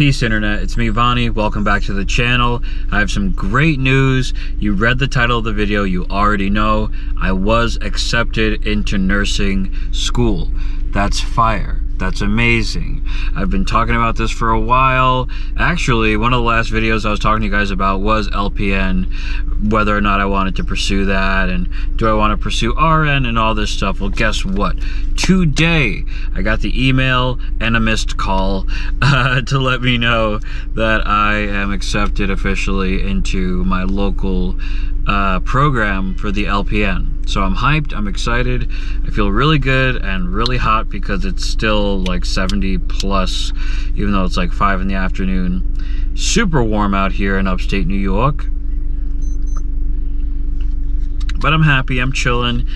Peace internet, it's me Vani, welcome back to the channel. I have some great news. You read the title of the video, you already know. I was accepted into nursing school. That's fire. That's amazing. I've been talking about this for a while. Actually, one of the last videos I was talking to you guys about was LPN, whether or not I wanted to pursue that, and do I want to pursue RN and all this stuff. Well, guess what? Today, I got the email and a missed call to let me know that I am accepted officially into my local program for the LPN. So I'm hyped, I'm excited, I feel really good and really hot because it's still like 70 plus, even though it's like 5 in the afternoon. Super warm out here in upstate New York. But I'm happy, I'm chilling,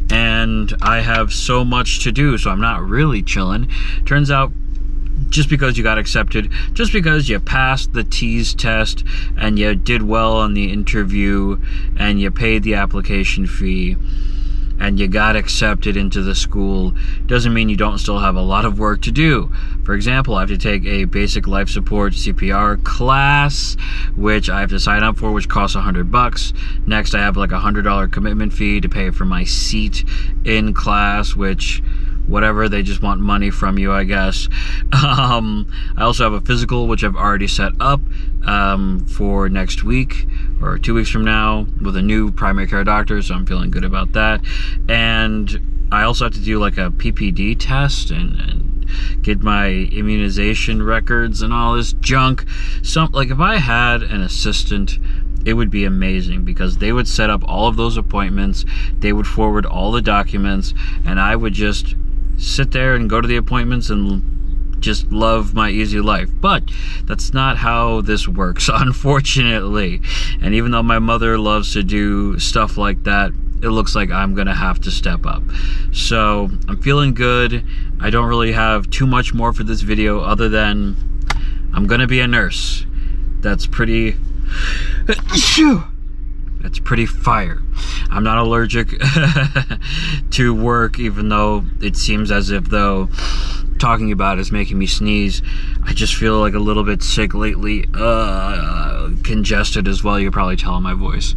and I have so much to do, so I'm not really chilling. Turns out, just because you got accepted, just because you passed the TEAS test and you did well on the interview and you paid the application fee and you got accepted into the school, doesn't mean you don't still have a lot of work to do. For example, I have to take a basic life support CPR class, which I have to sign up for, which costs $100. Next, I have like $100 commitment fee to pay for my seat in class, which whatever, they just want money from you, I guess. I also have a physical, which I've already set up for next week or 2 weeks from now with a new primary care doctor, so I'm feeling good about that. And I also have to do like a PPD test and get my immunization records and all this junk. Like if I had an assistant, it would be amazing because they would set up all of those appointments, they would forward all the documents, and I would just sit there and go to the appointments and just love my easy life. But that's not how this works, unfortunately. And even though my mother loves to do stuff like that, it looks like I'm gonna have to step up. So I'm feeling good. I don't really have too much more for this video other than I'm gonna be a nurse. That's pretty That's pretty fire. I'm not allergic to work, even though it seems as if though talking about it is making me sneeze. I just feel like a little bit sick lately, congested as well. You're probably telling my voice.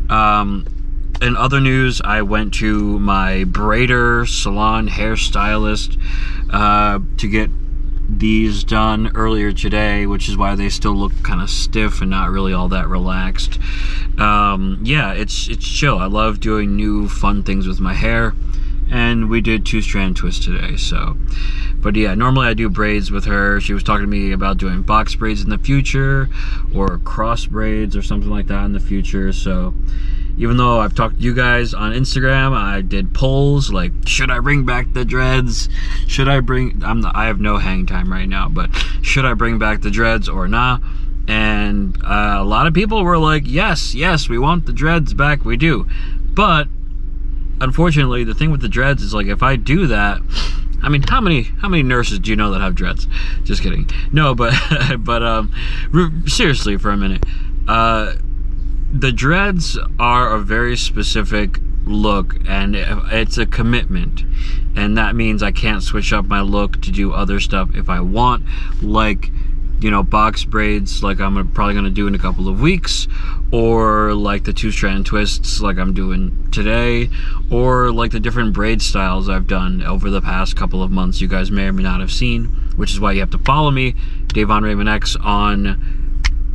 In other news, I went to my braider salon hairstylist to get these done earlier today, which is why they still look kind of stiff and not really all that relaxed. Yeah, it's chill. I love doing new fun things with my hair, and we did 2-strand twists today. So, but yeah, normally I do braids with her. She was talking to me about doing box braids in the future or cross braids or something like that in the future. So even though I've talked to you guys on Instagram, I did polls like, should I bring back the dreads? Should I bring, I have no hang time right now, but should I bring back the dreads or not? And a lot of people were like, yes, we want the dreads back, we do. But unfortunately, the thing with the dreads is like, if I do that, I mean, how many nurses do you know that have dreads? Just kidding. No, but seriously for a minute, the dreads are a very specific look, and it's a commitment, and that means I can't switch up my look to do other stuff if I want, like, you know, box braids like I'm probably gonna do in a couple of weeks, or like the 2-strand twists like I'm doing today, or like the different braid styles I've done over the past couple of months you guys may or may not have seen, which is why you have to follow me, Davon Raymond X, on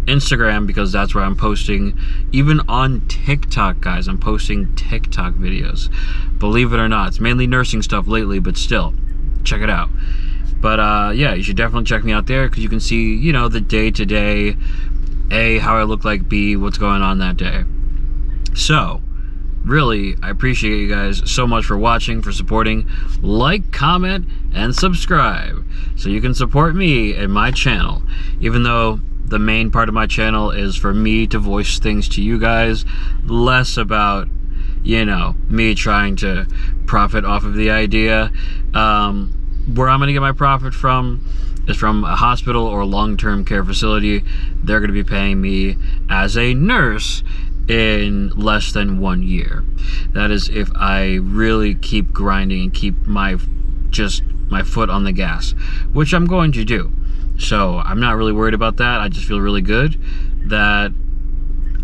Instagram, because that's where I'm posting. Even on TikTok, guys, I'm posting TikTok videos, believe it or not. It's mainly nursing stuff lately, but still, check it out. But yeah, you should definitely check me out there, because you can see, you know, the day-to-day, A, how I look like, B, what's going on that day. So really, I appreciate you guys so much for watching, for supporting. Like, comment, and subscribe so you can support me and my channel, even though the main part of my channel is for me to voice things to you guys, less about, you know, me trying to profit off of the idea. Where I'm gonna get my profit from is from a hospital or long-term care facility. They're gonna be paying me as a nurse in less than 1 year. That is if I really keep grinding and keep my foot on the gas, which I'm going to do. So I'm not really worried about that. I just feel really good that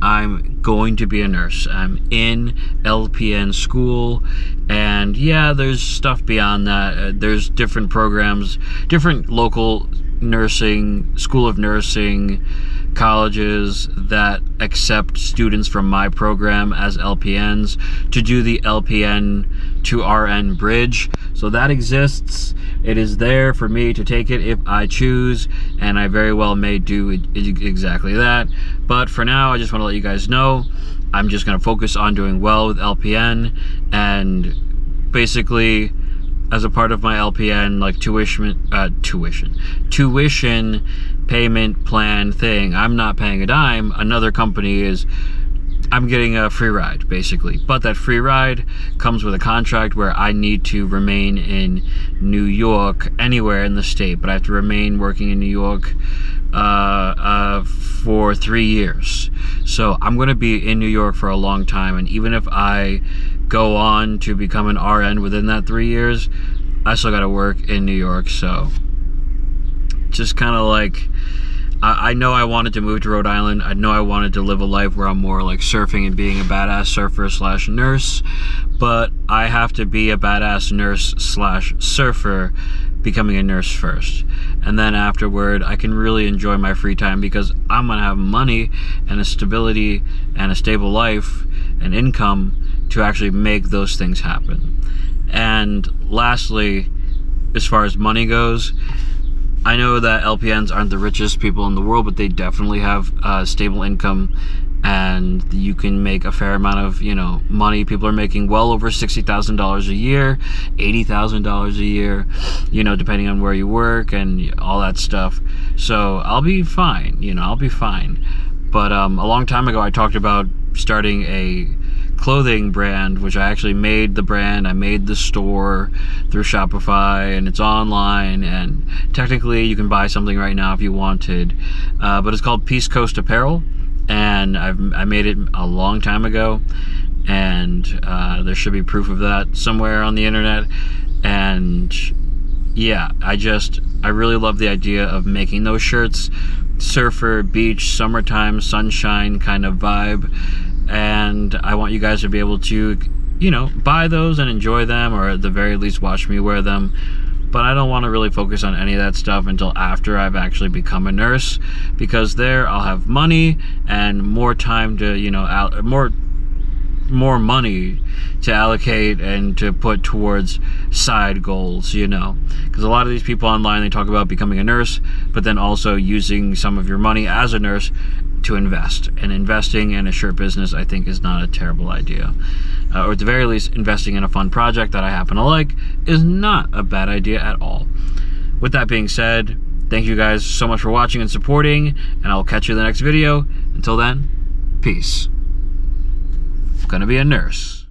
I'm going to be a nurse. I'm in LPN school, and yeah, there's stuff beyond that. There's different programs, different local nursing, school of nursing colleges that accept students from my program as LPNs to do the LPN to RN bridge. So that exists. It is there for me to take it if I choose, and I very well may do exactly that. But for now, I just want to let you guys know I'm just going to focus on doing well with LPN, and basically as a part of my LPN like tuition payment plan thing, I'm not paying a dime. Another company is. I'm getting a free ride, basically. But that free ride comes with a contract where I need to remain in New York, anywhere in the state, but I have to remain working in New York for 3 years. So I'm going to be in New York for a long time, and even if I go on to become an RN within that 3 years, I still got to work in New York. So just kind of like, I know I wanted to move to Rhode Island. I know I wanted to live a life where I'm more like surfing and being a badass surfer / nurse, but I have to be a badass nurse / surfer, becoming a nurse first. And then afterward, I can really enjoy my free time because I'm gonna have money and a stability and a stable life and income to actually make those things happen. And lastly, as far as money goes, I know that LPNs aren't the richest people in the world, but they definitely have stable income, and you can make a fair amount of, money. People are making well over $60,000 a year, $80,000 a year, depending on where you work and all that stuff. So I'll be fine, I'll be fine. But a long time ago, I talked about starting a clothing brand, which I actually made the brand. I made the store through Shopify, and it's online, and technically you can buy something right now if you wanted, but it's called Peace Coast Apparel, and I made it a long time ago, and there should be proof of that somewhere on the internet. And yeah, I really love the idea of making those shirts, surfer, beach, summertime, sunshine kind of vibe. And I want you guys to be able to, buy those and enjoy them, or at the very least watch me wear them. But I don't want to really focus on any of that stuff until after I've actually become a nurse, because there I'll have money and more time to, more money to allocate and to put towards side goals, because a lot of these people online, they talk about becoming a nurse, but then also using some of your money as a nurse to invest. And investing in a shirt business, I think, is not a terrible idea. Or at the very least, investing in a fun project that I happen to like is not a bad idea at all. With that being said, thank you guys so much for watching and supporting, and I'll catch you in the next video. Until then, peace. I'm gonna be a nurse.